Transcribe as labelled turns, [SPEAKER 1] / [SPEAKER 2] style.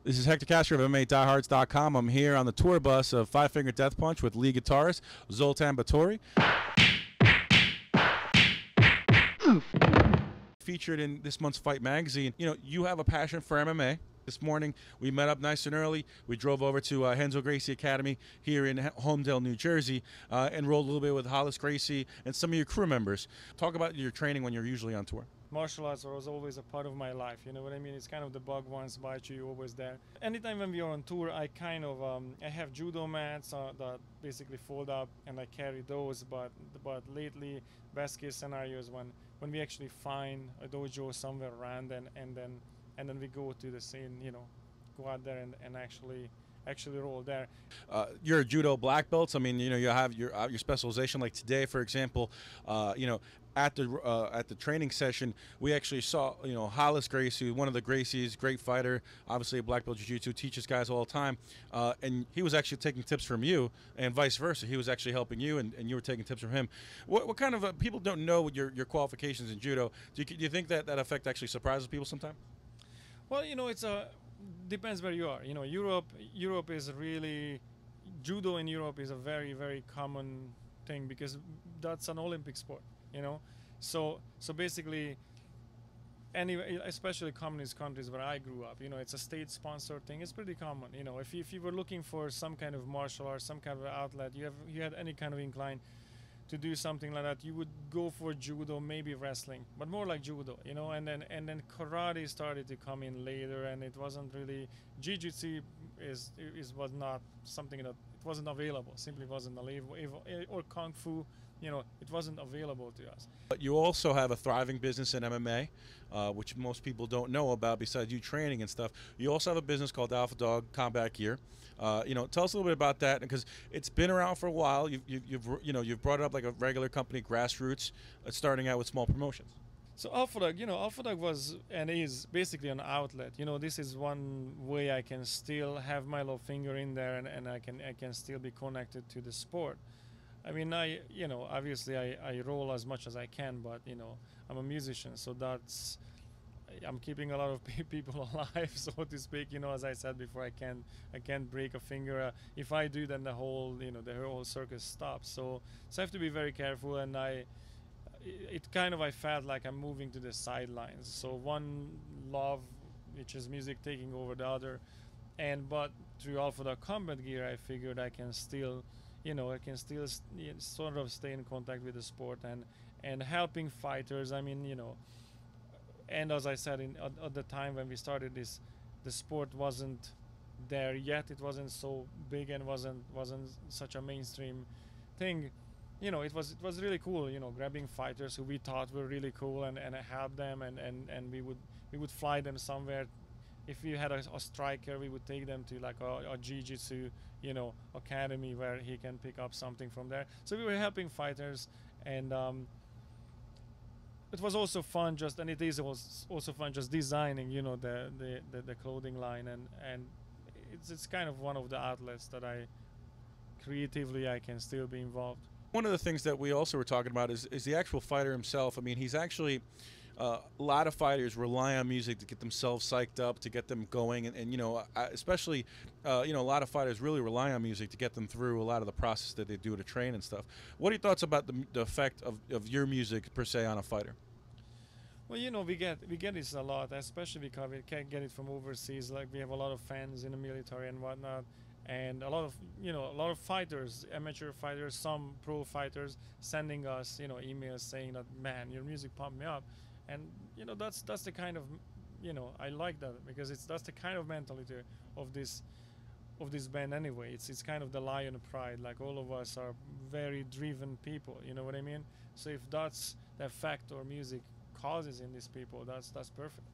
[SPEAKER 1] This is Hector Castro of MMADiehards.com. I'm here on the tour bus of Five Finger Death Punch with lead guitarist Zoltan Bathory. Featured in this month's Fight magazine. You know, you have a passion for MMA. This morning, we met up nice and early. We drove over to Renzo Gracie Academy here in Homedale, New Jersey, and rolled a little bit with Hollis Gracie and some of your crew members. Talk about your training when you're usually on tour.
[SPEAKER 2] Martial arts was always a part of my life, you know what I mean? It's kind of the bug once bites you, you're always there. Anytime when we are on tour, I kind of, I have judo mats that basically fold up and I carry those, but lately, best case scenario is when we actually find a dojo somewhere around and then we go to the scene, you know, go out there and actually roll there.
[SPEAKER 1] You're a judo black belt. So, I mean, you know, you have your specialization. Like today, for example, you know, at the training session, we actually saw, you know, Hollis Gracie, one of the Gracies, great fighter, obviously a black belt jiu-jitsu, teaches guys all the time, and he was actually taking tips from you, and vice versa. He was actually helping you, and you were taking tips from him. What kind of people don't know your qualifications in judo? Do you think that effect actually surprises people sometimes?
[SPEAKER 2] Well, you know, it's depends where you are. You know, Europe is really, judo in Europe is a very, very common thing because that's an Olympic sport, you know. So basically, especially communist countries where I grew up, you know, it's a state-sponsored thing. It's pretty common, you know. If you were looking for some kind of martial art, some kind of outlet, you had any kind of incline to do something like that, you would go for judo, maybe wrestling, but more like judo, you know. And then karate started to come in later, and it wasn't really, jiu-jitsu was not something that it wasn't available, simply wasn't available, or kung fu, you know, it wasn't available to us.
[SPEAKER 1] But you also have a thriving business in MMA, which most people don't know about besides you training and stuff. You also have a business called Alpha Dog Combat Gear. You know, tell us a little bit about that, because it's been around for a while. You've brought it up like a regular company, grassroots, starting out with small promotions.
[SPEAKER 2] So Alpha Dog, you know, Alpha Dog was and is basically an outlet. You know, this is one way I can still have my little finger in there, and I can still be connected to the sport. I mean, you know, obviously I roll as much as I can, but, you know, I'm a musician, so I'm keeping a lot of people alive, so to speak. You know, as I said before, I can't break a finger. If I do, then the whole circus stops. So I have to be very careful, and I felt like I'm moving to the sidelines. So one love, which is music, taking over the other, but through Alpha Dog Combat Gear, I figured I can still sort of stay in contact with the sport and helping fighters. I mean, you know, and as I said, at the time when we started this, the sport wasn't there yet. It wasn't so big and wasn't such a mainstream thing. You know, it was really cool, you know, grabbing fighters who we thought were really cool and help them, and we would fly them somewhere. If we had a striker, we would take them to like a jiu-jitsu, you know, academy where he can pick up something from there. So we were helping fighters, and it was also fun. It is also fun just designing, you know, the clothing line, and it's kind of one of the outlets that I creatively I can still be involved.
[SPEAKER 1] One of the things that we also were talking about is the actual fighter himself. I mean, he's actually, a lot of fighters rely on music to get themselves psyched up, to get them going, and you know, especially, you know, a lot of fighters really rely on music to get them through a lot of the process that they do to train and stuff. What are your thoughts about the effect of your music per se on a fighter?
[SPEAKER 2] Well, you know, we get this a lot, especially because we can't get it from overseas. Like, we have a lot of fans in the military and whatnot, and a lot of fighters, amateur fighters, some pro fighters, sending us, you know, emails saying that, man, your music pumped me up. And, you know, that's the kind of, you know, I like that, because that's the kind of mentality of this band anyway. It's kind of the lion pride. Like, all of us are very driven people, you know what I mean? So if that's the effect or music causes in these people, that's perfect.